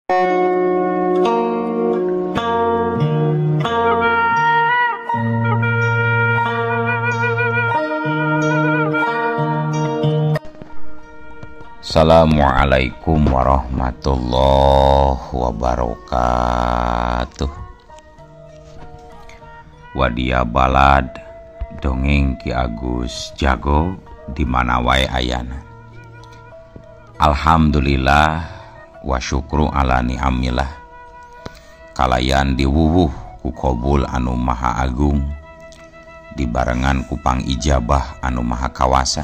Assalamualaikum warahmatullahi wabarakatuh. Wadia balad dongeng Ki Agus Jago di mana wae ayana. Alhamdulillah wa syukru ala ni'amillah. Kalayan diwuwuh ku qabul anu maha agung, dibarengan ku pangijabah anu maha kawasa.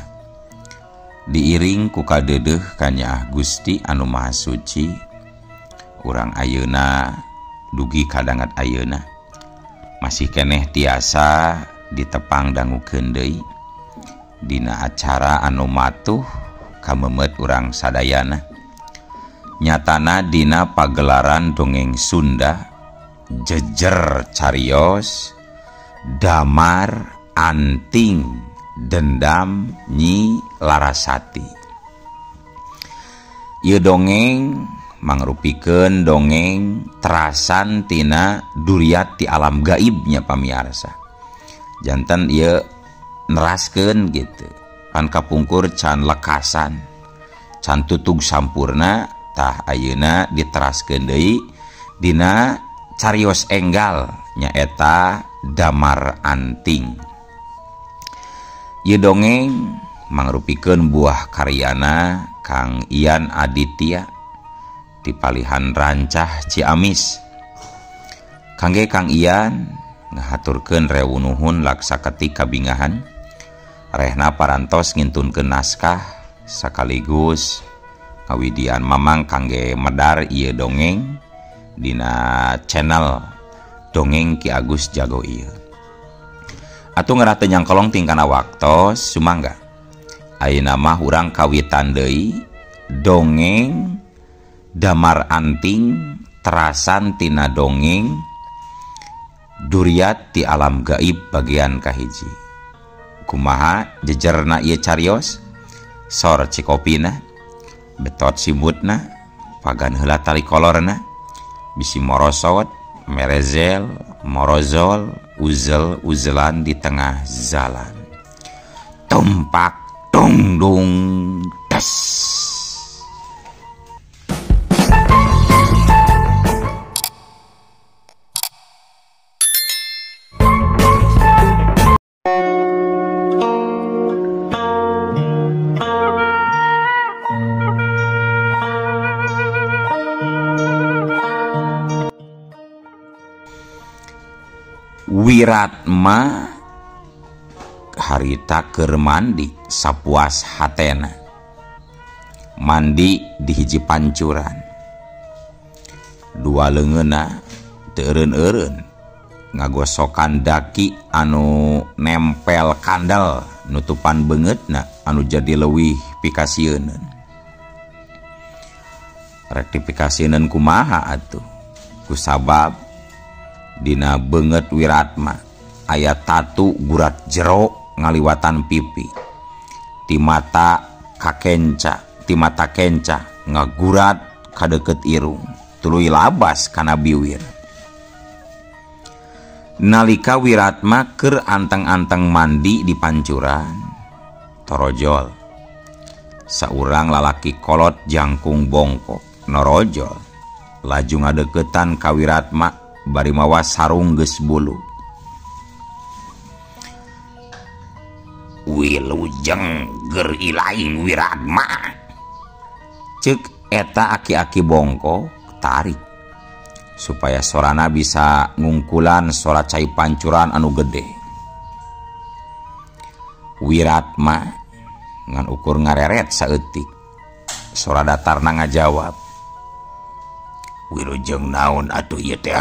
Diiring ku kadedeh kanya Gusti anu maha suci, urang ayeuna dugi kadangat ayeuna masih keneh tiasa ditepang dangukeun deui dina acara anu matuh kamemet urang sadayana. Nyatana dina pagelaran dongeng Sunda jejer carios Damar Anting Dendam Nyi Larasati. Ieu dongeng mangrupikeun dongeng terasan tina duriat ti alam gaibnya pamiarsa. Janten ieu neraskeun gitu. Pan kapungkur can lekasan, can tutug sampurna, tah ayeuna diteraskeun deui dina carios enggal nyaeta Damar Anting. Ieu dongeng mangrupikeun buah karyana Kang Ian Aditya ti Palihan Rancah Ciamis. Kangge Kang Ian ngahaturkeun rewunuhun laksaketi kabingahan, rehna parantos ngintunkeun naskah sakaligus ngawidian mamang kangge medar ieu dongeng dina channel Dongeng Ki Agus Jago ieu. Atuh ngerateu nyangkolong tingkana waktos sumangga ayeuna mah urang kawitan deui dongeng Damar Anting terasan tina dongeng Duriat ti Alam Gaib bagian kahiji. Kumaha jejerna ieu carios? Sor cikopina, betot simutna, pagan heula tali kolorna, bisi morosot, merezel, morozol, uzel-uzelan di tengah jalan. Tumpak dong dong des. Wiratma harita keur mandi sapuas hatena. Mandi di hiji pancuran. Dua leungeunna teu eureun-eureun ngagosokan daki anu nempel kandel nutupan beungeutna anu jadi leuwih pikasieun. Rektifikasieun kumaha atuh? Kusabab dina beungeut Wiratma aya tatu gurat jero ngaliwatan pipi. Ti mata kenca ngagurat ka deukeut irung, tuluy labas kana biwir. Nalika Wiratma keur anteng-anteng mandi di pancuran, torojol saurang lalaki kolot jangkung bongkok norojol laju ngadeuketan ka Wiratma bari mawa sarung geus bulu. Wilujeng ger ilaing Wiratma, ceuk eta aki-aki bongkok tarik supaya sorana bisa ngungkulan sora cai pancuran anu gede. Wiratma ngan ukur ngareret saeutik, sora datarna ngajawab, "Wilujeng naon atuh ieu teh?"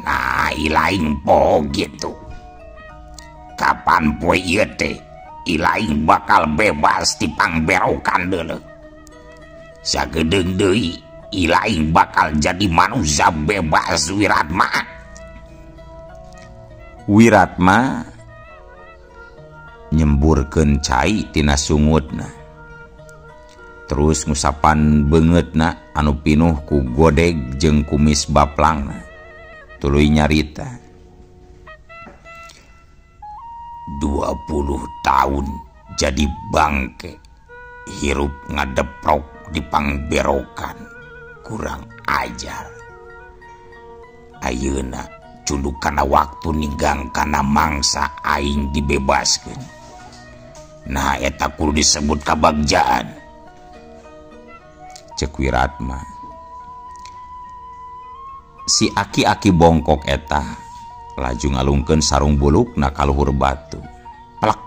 "Nah, ilaing poho gitu. Kapan poe ieu teh ilaing bakal bebas ti pangberokan deuleu. Sagedeung deui ilaing bakal jadi manusia bebas Wiratma." Wiratma nyemburkeun cai tina sungutna. terus ngusapan beungeutna anu pinuh ku godeg jeung kumis baplangna. Tuluy nyarita, 20 tahun jadi bangke, hirup ngadeprok di pangberokan, kurang ajar. Ayeuna culuk kana waktu ninggang kana mangsa aing dibebaskeun. Nah eta kudu disebut kabagjaan, cek Wiratma. Si aki-aki bongkok eta laju ngalungkeun sarung bulukna ka luhur batu. Plak.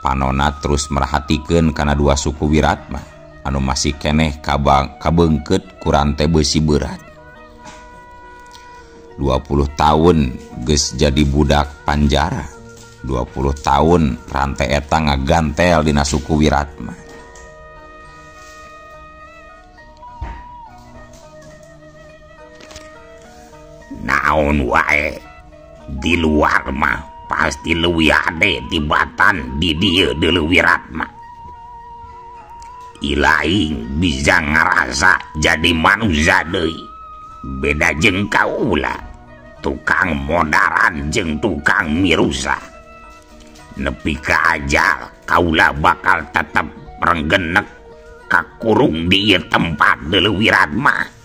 Panona terus merhatikeun kana dua suku Wiratma anu masih keneh kabeungkeut ku rante besi berat. 20 tahun geus jadi budak panjara. 20 tahun rantai eta ngagantel dina suku Wiratma. Naon wae di luar mah pasti leuwih ade tibatan di dieu deuleu Wiratma. Ilaing bisa ngarasa jadi manusia deui. Beda jeung kaula, tukang modaran jeung tukang mirusa. Nepi ka ajal kaula bakal tetep renggenek kakurung di ieu tempat deuleu Wiratma.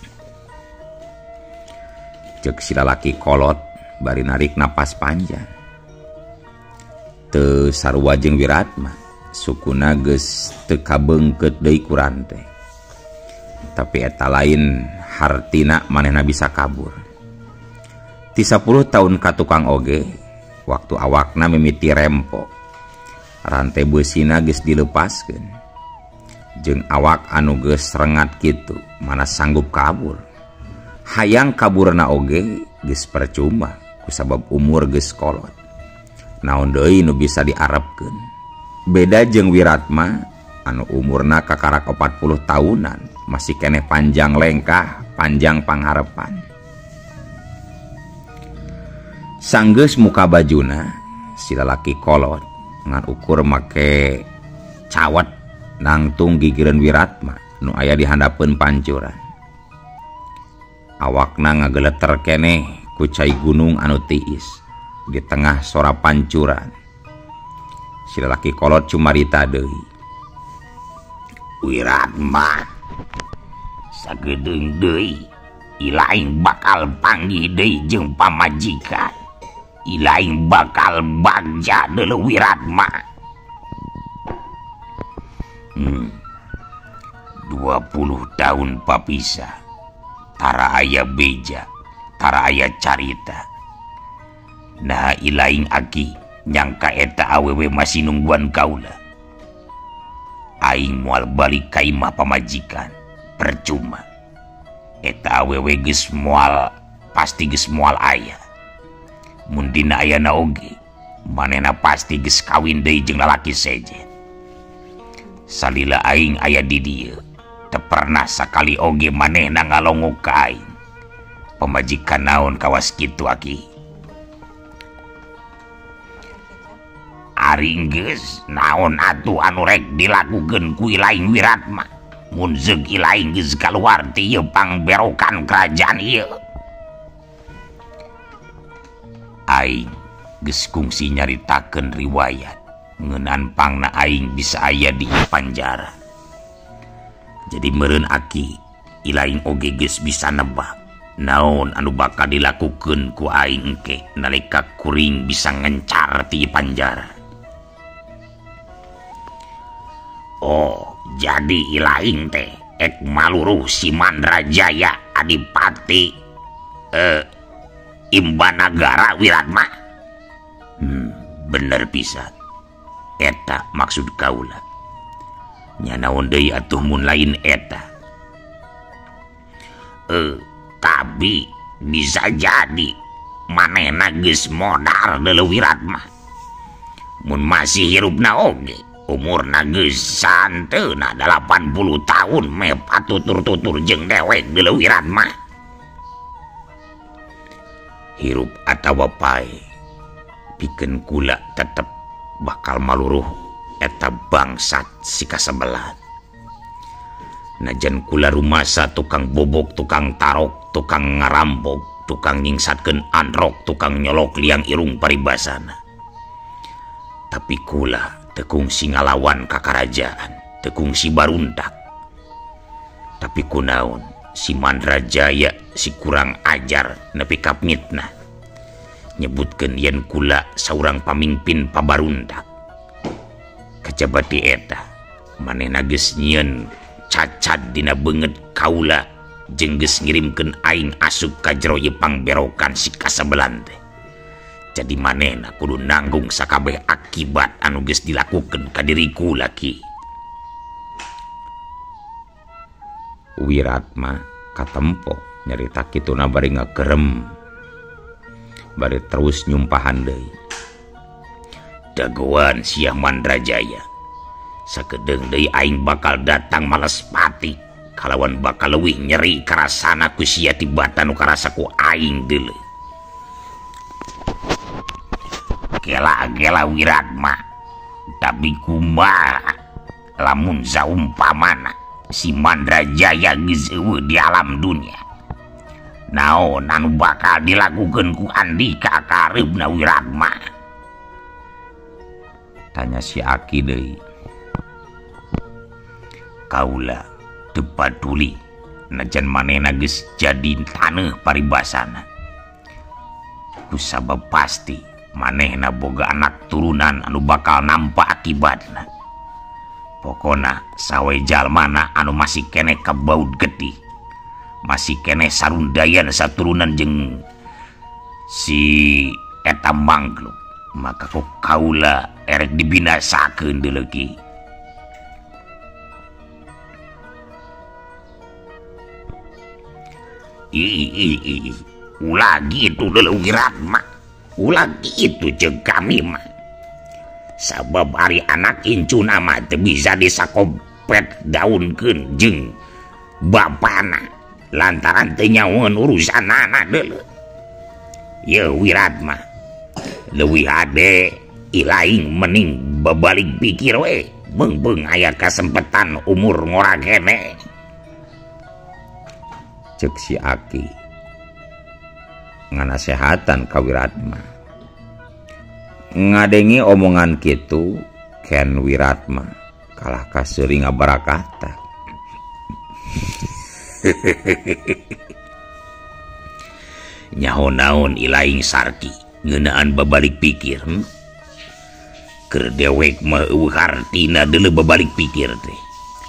Cek si lalaki kolot bari narik napas panjang. Teu sarua jeung Wiratma, sukuna geus teu kabeungkeut deui ku rante. Tapi eta lain hartina manehna bisa kabur. Ti 10 tahun ka tukang oge, waktu awakna mimiti rempo, rantai beusina geus dilepaskeun. Jeung awak anu geus rengat kitu, mana sanggup kabur. Hayang kaburna oge geus percuma kusabab umur geus kolot. Naon deui nu bisa diarepkeun. Beda jeung Wiratma anu umurna kakarak 40 tahunan, masih keneh panjang lengkah, panjang pangharepan. Sanggeus muka bajuna, si lalaki kolot ngan ukur make cawet nangtung gigireun Wiratma nu aya di handapeun pancuran. Awakna ngageleter keneh ku cai gunung anu tiis di tengah sora pancuran. Si lalaki kolot cumarita deui. Wiratma, sagedeung deui ilaing bakal panggih deui jeung pamajikan. Ilaing bakal bagja deuleu Wiratma. 20 tahun papisah, tara aya beja, tara aya carita. Nah ilaing aki nyangka eta awewe masih nungguan kaula. Aing moal balik ka imah pamajikan, percuma. Eta awewe geus moal, pasti geus moal aya. Mun dina ayana oge, manehna pasti geus kawin deui jeung lalaki sejen. Salila aing aya di dieu, teu pernah sakali oge manehna ngalongok ka aing. Pamajikan naon kawas kitu aki? Ari geus naon atuh anu rek dilakukeun ku ilaing Wiratma? Mun zeug ilaing geus kaluar ti ieu pangberokan kerajaan ieu. Aing geus kungsi nyaritakeun riwayat ngeunaan pangna aing bisa aya di panjara. Jadi meureun aki ilaing oge geus bisa nebak naon anu bakal dilakukeun ku aing engke nalika kuring bisa ngencar ti panjara. Oh, jadi ilaing teh ek maluruh si Mandrajaya Adipati Imbanagara Wiratma. Bener pisan. Eta maksud kaula. Nya naon deui atuh mun lain eta? Tapi bisa jadi manehna geus modal deuleu Wiratma. Mun masih hirupna oge, umurna geus santeuna 80 tahun me patutur-tutur jeung dewek deuleu Wiratma. Hirup atawa pae pikeun kula tetep bakal maluruh eta bangsat si kasebelat. najan kula rumasa tukang bobok, tukang tarok, tukang ngarampok, tukang nyingsatkeun androk, tukang nyolok liang irung paribasana. Tapi kula teu kungsi ngalawan ka karajaan, teu kungsi baruntak. Tapi kunaon si Mandrajaya si kurang ajar nepi ka mitnah nyebutkeun yen kula saurang pamimpin pabaruntak. Kajabati eta manehna geus nyieun cacad dina beungeut kaula jeung geus ngirimkeun aing asup ka jero ieu pangberokan si kasabelan teh. Jadi manehna kudu nanggung sakabeh akibat anu geus dilakukeun ka diri kula ki. Wiratma katempo nyarita kituna bari ngagerem, bari terus nyumpahan deui. Dagoan siah Mandrajaya, sakedeung deui aing bakal datang Malespati kalawan bakal leuwih nyeri karasana ku sia tibatan nu karasa ku aing deuleu. Gela-gela Wiratma, tapi kumaha lamun saumpamana si Mandrajaya geus eueuh di alam dunia, naon anu bakal dilakukeun ku Andika kareubna Wiratma? Tanya si Aki deui. Kaula teu paduli najan manehna geus jadi taneuh paribasana. Kusabab pasti manehna boga anak turunan anu bakal nampa akibatna. Pokona sawe jalmana anu masih kene kabaud getih, masih kene sarundayan saturunan jeung si eta mangkluk, maka kok kaula erek dibinasakeun deuleu ki. Ulah gitu deuleu Wiratma, ulah gitu jeung kami mah. Sabab ari anak incuna mah teu bisa disakopet daunkeun jeung bapana lantaran teu nyahoeun urusanana deuleu. Yeuh Wiratma, leuwih hade ilaing mending babalik pikir we, beung-beung aya kasempetan umur ngora kene. Cek si Aki nganasehatan ka Wiratma. Ngadengi omongan kitu Ken Wiratma kalah kaseuring ngabarakata. Nyaho-naon ilaing sarki ngeunaan babalik pikir. Keur dewek mah eueuh hartina deuleu babalik pikir teh.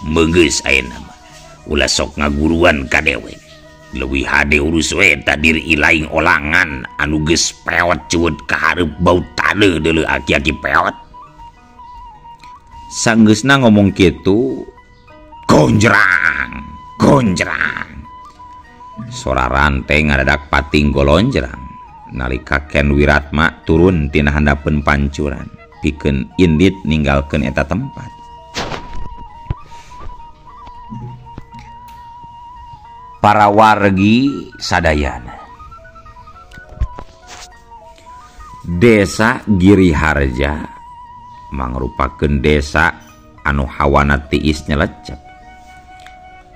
Meunggeus ayeuna mah ulah sok ngaguruan ka dewek. Leuwih hade urus we ta diri ilaing olangan anu geus peot cueut ka hareup bau taneuh deuleu aki-aki peot. Sanggeusna ngomong kitu, gonjrang, gonjrang. Soraran teh ngadadak pating golonjrang nalika Ken Wiratma turun tina handapeun pancuran pikeun indit ninggalkeun eta tempat. Para wargi sadayana. Desa Giriharja mangrupakeun desa anu hawana tiis nyelecep.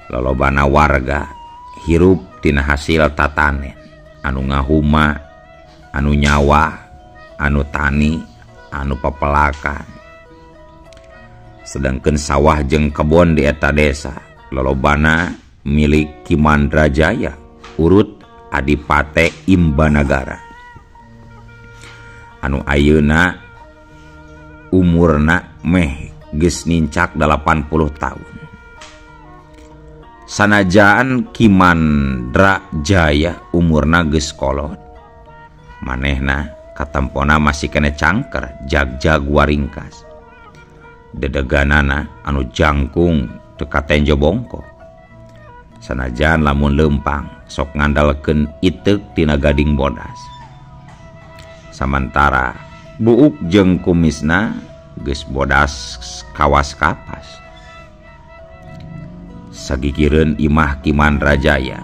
Lolobana warga hirup tina hasil tatanen anu ngahuma, anu nyawa, anu tani, anu papelakan. Sedangkeun sawah jeung kebon di eta desa lolobana milik Ki Mandrajaya urut Adipate Imbanagara anu ayeuna umurna meh geus nincak 80 tahun. Sanajaan Ki Mandrajaya umurna geus kolot, manehna katempona masih kene cangker jag-jag waringkas. Dedeganana anu jangkung teu katenjo bongkok. Sanajan lamun lempang sok ngandalkeun iteuk tina gading bodas. Samantara buuk jeung kumisna geus bodas kawas kapas. Sagigireun imah Ki Mandrajaya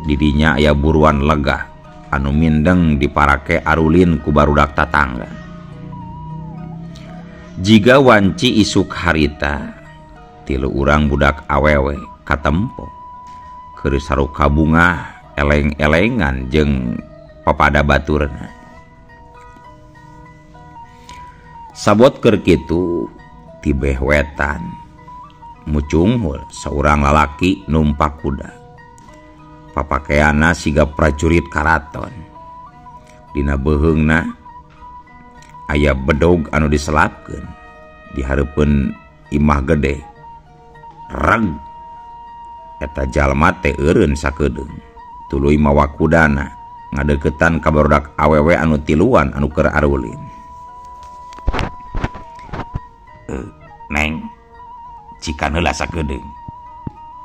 didinya aya buruan legah anu mindeng diparake arulin ku barudak tatangga. Jiga wanci isuk harita tilu urang budak awewe katempo keur saruka bunga eleng-elengan jeung papada baturna. Sabot keur kitu tibeh wetan mucunghul saurang lalaki numpak kuda. Papakeana siga prajurit karaton. Dina beheungna aya bedog anu diselapkeun di hareupeun imah gede. Reg eta jalma teh eureun sakedeung tuluy mawa kudana ngadeukeutan ka barudak awewe anu tiluan anu keur arulin. Neng, cikan heula sakedeung.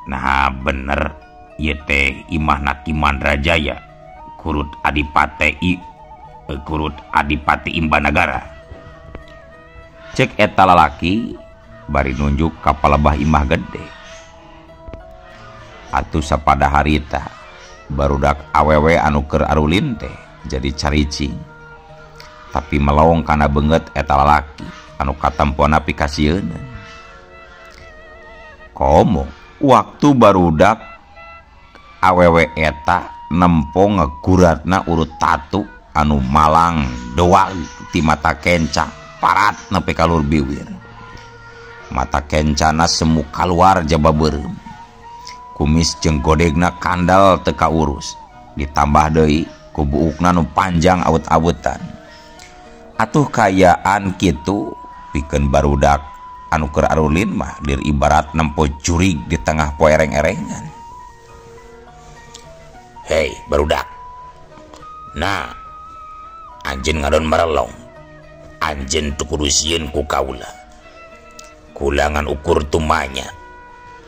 Nah bener ieu teh imahna Ki Mandrajaya kurut Adipati Imbanagara. Cek eta lalaki bari nunjuk ka palebah imah gede. Atuh sapada harita barudak awewe anu keur arulin teh jadi caricing. Tapi melong kana beungeut eta lalaki anu katempoana pikasieun. Komo waktu barudak awewe eta nempo ngeguratna urut tatu anu malang doa ti mata kenca parat nepi ka lur biwir. Mata kencana semu kaluar jaba beureum. Kumis jeung godegna kandal teu kaurus. Ditambah deui ku buukna nu panjang awet-awetan. Atuh kayaan kitu pikeun barudak anu keur arulin mah lir ibarat nempo jurig di tengah poe ereng-erengan. Hei barudak. Nah, anjeun ngadon marelong. Anjeun teu kudu sieun ku kaula. Kulangan ukur tumanya.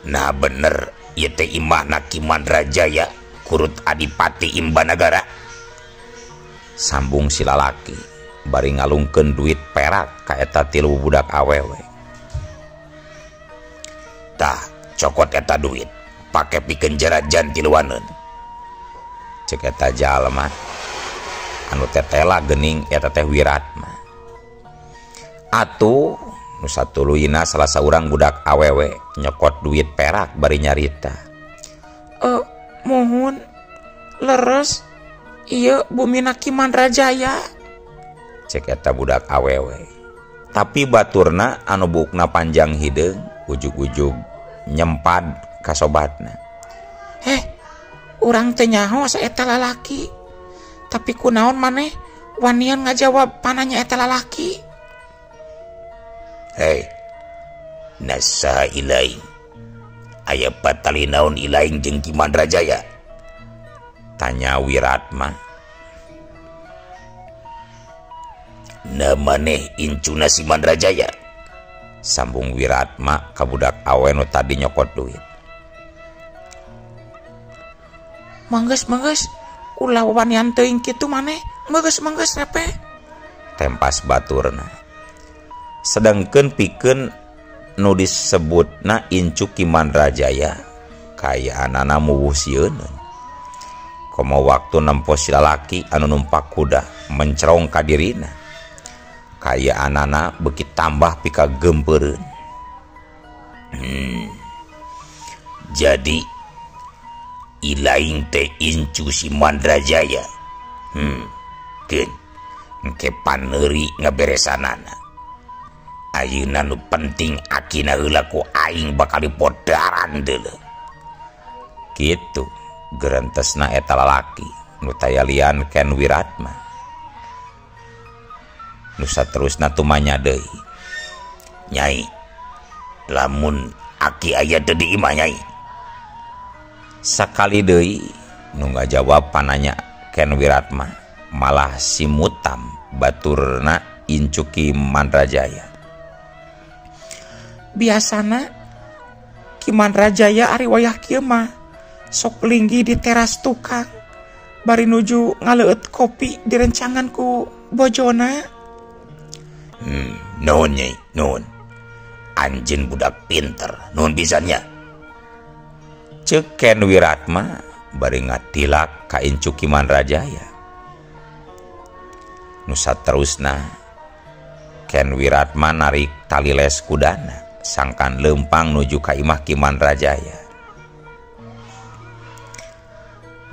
Nah bener ieu teh imahna Ki Mandrajaya kurut Adipati Imbanagara. Sambung si lalaki bari ngalungkeun duit perak ka eta tilu budak awewe. Tah cokot eta duit pake pikeun jarajan tiluaneun. Cek eta jalma anu tetela geuning eta teh Wiratma. Atuh nu satuluyna salah saurang budak awewe nyokot duit perak bari nyarita. Mohon leres ieu bumina Ki Mandrajaya. Cek eta budak awewe. Tapi baturna anu buukna panjang hideung ujug-ujug nyempad ka sobatna. Urang teh nyaho saeta lalaki. Tapi kunaon maneh wanian ngajawab pananya eta lalaki? Hei, nasaha ilaing? Aya patali naon ilaing jeung Ki Mandrajaya? Tanya Wiratma. Na maneh incuna si Mandrajaya? Sambung Wiratma ka budak awewe nu tadi nyokot duit. Manggeus ulah wanian teuing kitu maneh. Manggeus repe. Tempas baturna. Sedangkeun pikeun nu disebutna incu Ki Mandrajaya kayaanana muwuh sieun. Komo waktu nempo si lalaki anu numpak kuda mencerong ka dirina. Kayaanana beuki tambah pika gempeureun. Jadi ilaing teh incu si Mandrajaya. Keun engke paneuri ngaberesanana. Ayeuna nu penting akina heula ku aing bakal dipodaran deuleu. Kitu gerentesna eta lalaki nu taya lian Ken Wiratma. Nu saterusna tumanya deui. Nyai, lamun aki aya teu di imah nyai. Sakali deui nu ngajawab pananya Ken Wiratma malah si Mutam baturna incu Ki Mandrajaya. Biasana Ki Mandrajaya ari wayah kieu mah sok linggi di teras tukang bari nuju ngaleueut kopi direncangan ku bojona. Nuhun nyai, nuhun. Anjeun budak pinter, nuhun pisannya. Ceuk Ken Wiratma bari ngatilak ka incu Ki Mandrajaya. Nu saterusna Ken Wiratma narik tali les kudana sangkan lempang nuju ka imah Ki Mandrajaya.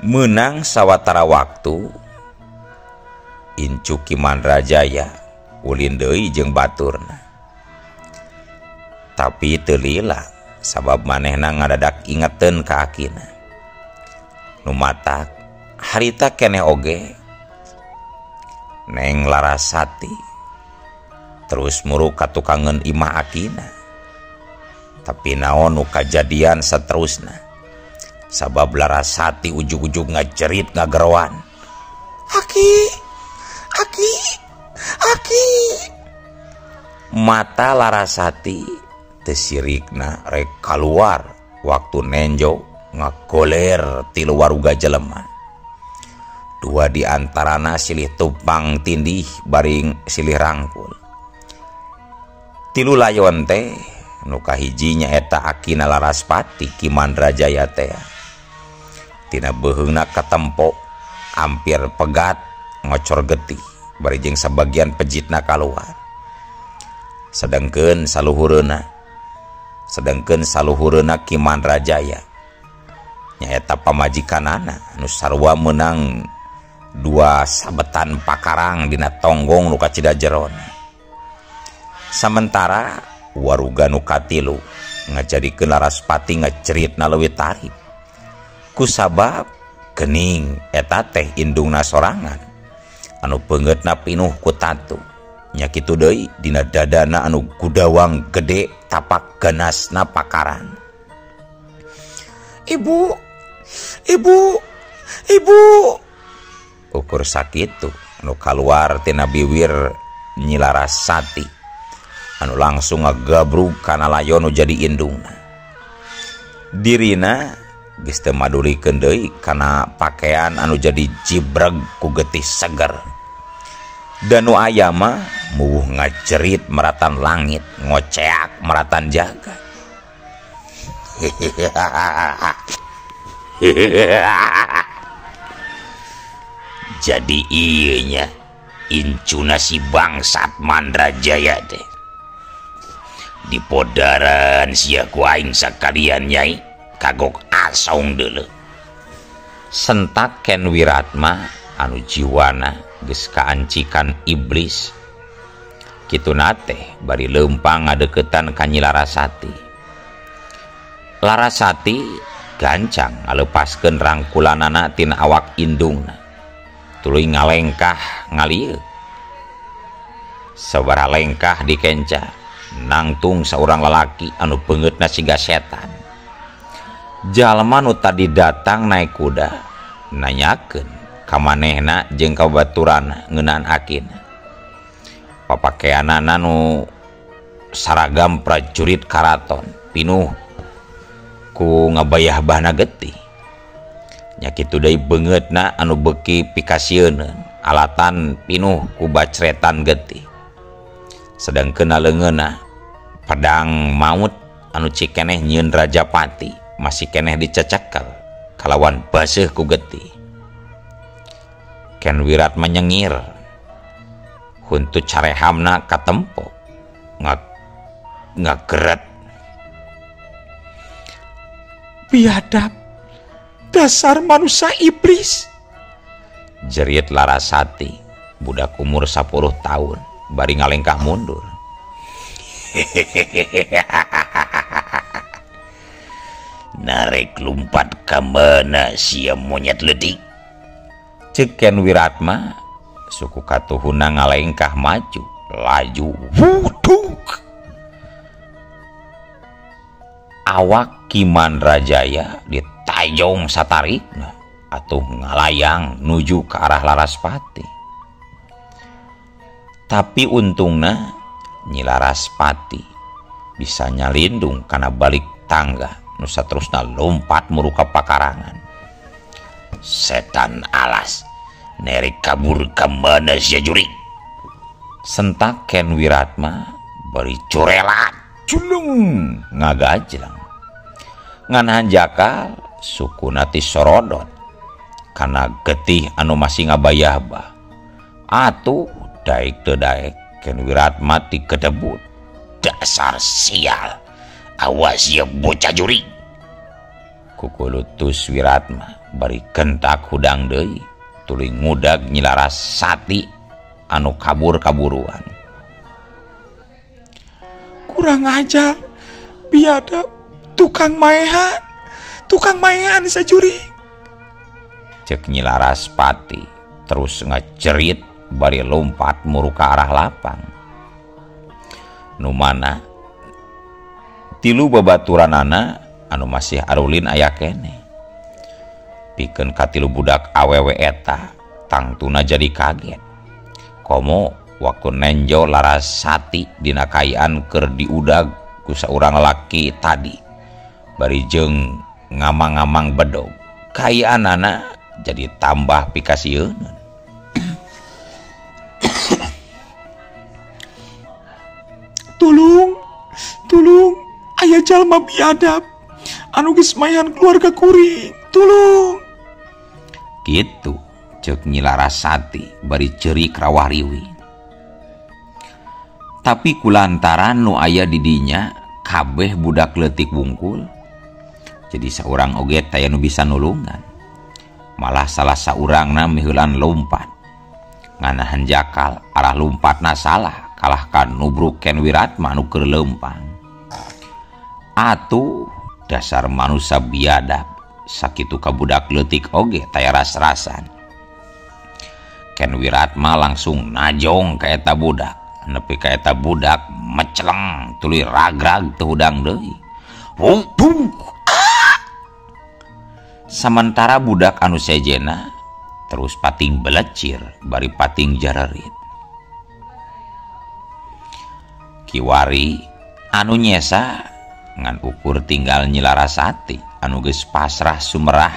Menang sawatara waktu Incu Kimandrajaya ulin deui jeung baturna. Tapi teu lila sabab manehna ngadadak ingeteun ka akina. Nu matak harita keneh oge Neng Larasati terus muruk ka tukangeun imah akina. Tapi naon nu kajadian saterusna sabab Larasati ujug-ujug ngajerit ngageroan, Aki, Aki, Aki. Mata Larasati teu sirikna rek kaluar waktu Nenjo ngagoler ti luwaruga jelema. Dua di antarana silih tumpang tindih baring silih rangkul. Tilu layon teh nu kahijinya eta akina Laraspati Kimandrajaya teh. Tina beheungna katempo ampir pegat ngocor getih bari jeung sabagian pejitna kaluar. Sedengkeun saluhureuna Kimandrajaya nyaeta pamajikanana anu sarua meunang dua sabetan pakarang dina tonggong nu kacida jerona. Sementara waruga nu katilu ngajadikeun Laraspati ngaceritna leuwih tarib. Kusabab geuning eta teh indungna sorangan anu beungeutna pinuh ku tatu. Nya kitu deui dina dadana anu gudawang gede tapak ganasna pakarang. Ibu, ibu, ibu. Ukur sakitu anu kaluar tina biwir Nyi Larasati anu langsung ngagabrug kana layon nu jadi indungna. Dirina geus teu madulikeun deui kana pakaian anu jadi jibreg ku getih seger. Dan nu aya mah muwuh ngajerit meratan langit, ngoceak meratan jagat. Jadi ieu nya incuna si bangsat Mandrajaya teh. Di podaran sia ku aing sakalian Nyai kagok asong deuleu. Sentak Ken Wiratma anu jiwana geus kaancikan iblis. Kituna teh bari leumpang ngadeuketan ka Nyi Larasati. Larasati gancang ngalepaskeun rangkulanana tina awak indungna. Tuluy ngalengkah ngalieu. Sabaraha lengkah dikenca nangtung saurang lalaki anu beungeutna siga setan. Jalma nu tadi datang naik kuda nanyakeun ka manehna jeung ka baturana ngeunaan akina. Papakeanana nu saragam prajurit karaton pinuh ku ngabayah-bahna getih. Nya kitu deui beungeutna anu beuki pikasieun alatan pinuh ku bacretan getih. Sedengkeun leungeunna pedang maut anu cikeneh nyieun Rajapati masih keneh dicecekel kalawan baseuh ku getih. Ken Wiratma nyengir huntu carehamna katempo ngageret. Biadab, dasar manusia iblis, jerit Larasati budak umur 10 tahun bari ngalengkah mundur. Narek lumpat ka mana sia monyet ledik, ceuk Ken Wiratma suku katuhuna ngalengkah maju laju wuduk. Awak Kimandrajaya ditayong satarikna atuh ngalayang nuju ke arah Laraspati. Tapi untungna Nyi Laraspati bisa nyalindung kana balik tangga nu saterusna lompat muruka pakarangan. Setan alas, nerek kabur ka mana sia jurig. Sentak Ken Wiratma bari curelat culung ngagajlang. Ngan hanjakal sukuna ti sorodot kana getih anu masih ngabayah-bah. Atuh daek teu daek Ken Wiratma ti kedebut. Dasar sial, awas ya bocah jurig. Kukulutus Wiratma bari kentak hudang deui tuluy ngudag nyilaras sati anu kabur-kaburuan. Kurang ajar, biadab, tukang maehan sajuri. Cek nyilaras pati terus ngecerit bari lompat muru ka arah lapang. Nu mana tilu babaturanana anu masih arulin aya kene. Pikeun katilu budak awewe eta tangtuna jadi kaget. Komo waktu nenjo laras sati dina kayaan keur diudag ku saurang laki tadi. Bari jeung ngamang-ngamang bedog. Kayaanana jadi tambah pikasieun. Tulung, aya jalma biadab anu geus maehan keluarga kuring, tulung. Gitu ceuk nyilaras sati bari ceurik rawah riwi. Tapi kulantaran nu aya di dinya kabeh budak leutik wungkul, jadi saurang oge taya nu bisa nulungan. Malah salah saurangna miheulan lompat nganahan jakal, arah lompatna salah kalahkan nubruk Ken Wiratma nu keur leumpang. Atuh dasar manusia biadab sakitu ka budak leutik oge taya ras-rasan. Ken Wiratma langsung najong ka eta budak, nepi ka eta budak meceleng tuluy ragrag teu hudang deui. Sementara budak anu sejena terus pating belecir bari pating jarerit. Kiwari anu nyesa ngan ukur tinggal nyilaras sati anu geus pasrah sumerah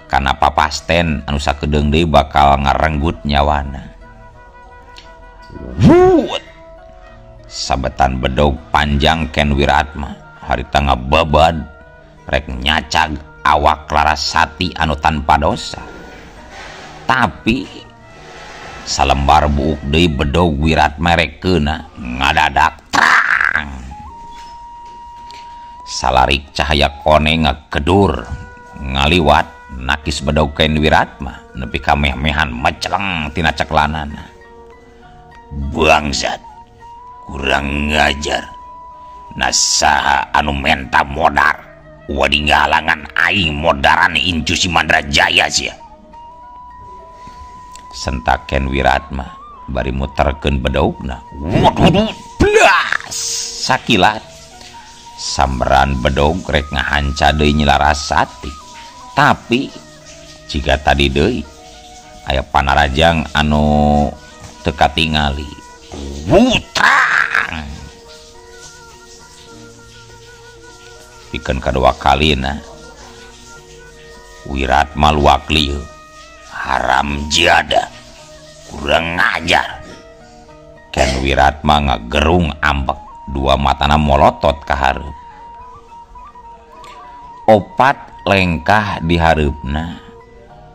kana papasten anu sakedeung deui bakal ngarenggut nyawana. Wuut! Sabetan bedog panjang Ken Wiratma harita ngababad rek nyacag awak laras sati anu tanpa dosa. Tapi salembar buuk deui bedog Wiratma rekeuna ngadadak terang. Salarik cahaya kone ngakedur ngaliwat nakis bedog Ken Wiratma nepi ka meh-mehan meceleng tina ceklanana. Bangsat, kurang ngajar. Nasaha anu menta modar wadi ngahalangan aing modaran incu si Mandrajaya sia. Sentak Ken Wiratma bari muterkeun bedogna. Waduh, blas sakilat samberan bedog rek ngahanca deui nyilaras sati. Tapi jika tadi deui aya panarajang anu teu katingali. Wutrang pikeun kadua kalina Wiratma luak lieu. Haram jada, kurang ngajar. Ken Wiratma ngagerung ambek, dua matana molotot ka hareup. Opat lengkah di hareupna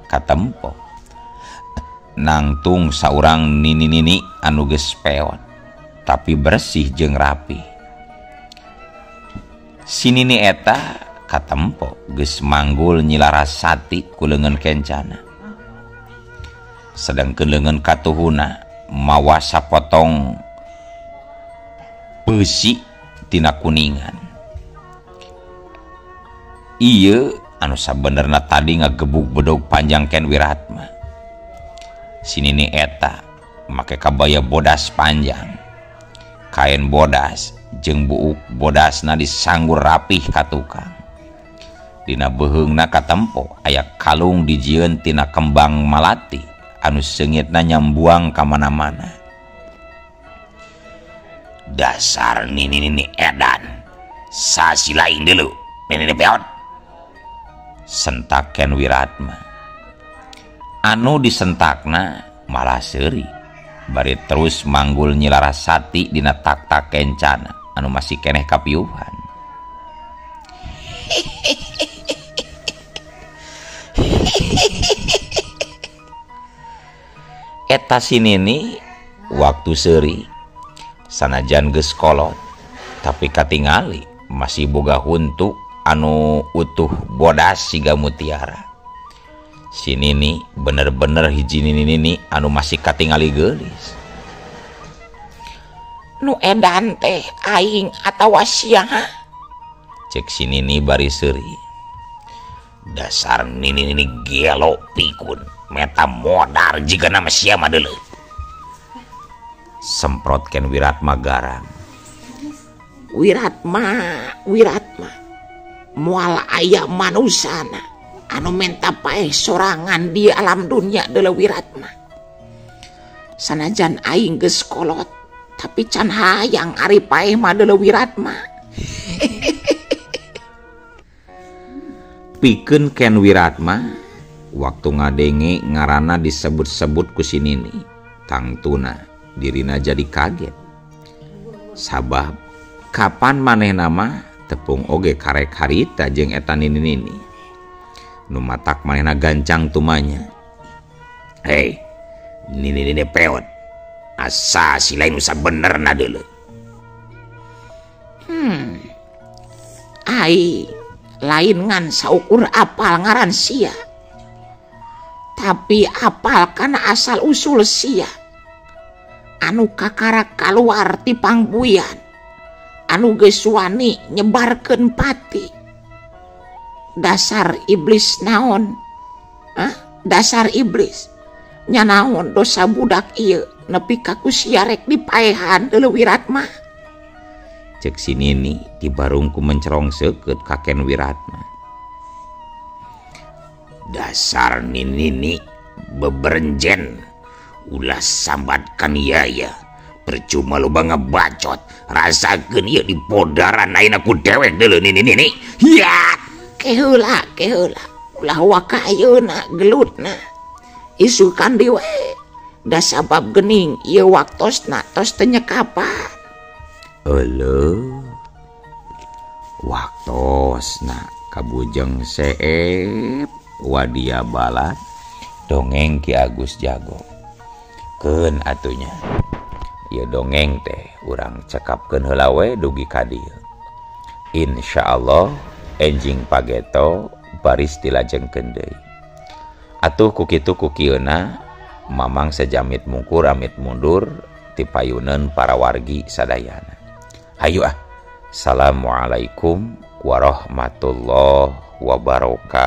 katempo nangtung saurang nini-nini anu geus peot tapi bersih jeung rapi. Si nini eta katempo geus manggul nyilaras sati ku leungeun kencana. Sedangkeun leungeun katuhuna mawa sapotong beusi tina kuningan. Ieu anu sabenerna tadi ngagebuk bedog panjang Ken Wiratma. Si nini eta make kabaya bodas panjang, kain bodas jeung buuk bodasna disanggur rapih ka tukang. Dina beuheungna katempo aya kalung dijieun tina kembang malati anu seungitna nyambuang ka mana-mana. Dasar nini-nini edan, sasi lain dulu, nini peot. Sentak Ken Wiratma. Anu disentakna malah seuri, bari terus manggul nyilaras sati dina tak-tak kencana anu masih keneh kapiuhan. Eta si nini waktu seuri sanajan geus kolot tapi katingali masih boga huntu anu utuh bodas siga mutiara. Sini nih bener-bener hiji nini anu masih katingali geulis. Nu edan teh aing atawa sia? Cek si Nini bari seuri. Dasar nini gelo pikun, meta modar jika nama sia mah deuleu. Semprotkeun Wiratma garang. Wiratma, moal aya manusana anu menta paeh sorangan di alam dunia deuleu Wiratma. Sanajan aing geus kolot, tapi can hayang ari paeh mah deuleu Wiratma. Pikeun Ken Wiratma waktu ngadenge ngaranna disebut-sebut ku si Nini, tangtuna dirina jadi kaget. Sabab kapan manehna mah tepung oge karek harita jeung eta Nini. Nu matak manehna gancang tumanya. Hei, Nini peot. Asa si lain usah benerna deuleu. Ai lain ngan saukur apal ngaran sia. Tapi apal kana asal usul sia. Anu kakarak kaluar ti pangbuyan. Anu geus wani nyebarkeun pati. Dasar iblis naon? Dasar iblis. Nya naon dosa budak ieu nepi ka kusia rek dipaehan deuleu Wiratma. Cek si Nini dibarungku mencerong seukeut ka Ken Wiratma. Dasar Nini beberenjen ulah sambatkan yaya. Percuma lu ngebacot, rasakeun ieu di podaran ayeuna ku dewek deuleu Nini. Hiat. Keheula. Ulah waka ayeuna gelutna. Isukan di we. Da sabab geuning ieu waktosna tos teu nyekapan. Eueuh. Waktosna kabujeng seep wadia balat dongeng Ki Agus Jago. Keun atunya. Ieu dongeng teh urang cekapkeun heula we dugi ka dieu. Insyaallah enjing pageto baris dilajengkeun deui. Atuh kukitu kukieuna mamang sejamit mungkur amit mundur ti payuneun para wargi sadayana. Hayu Assalamualaikum warahmatullahi wabarakatuh.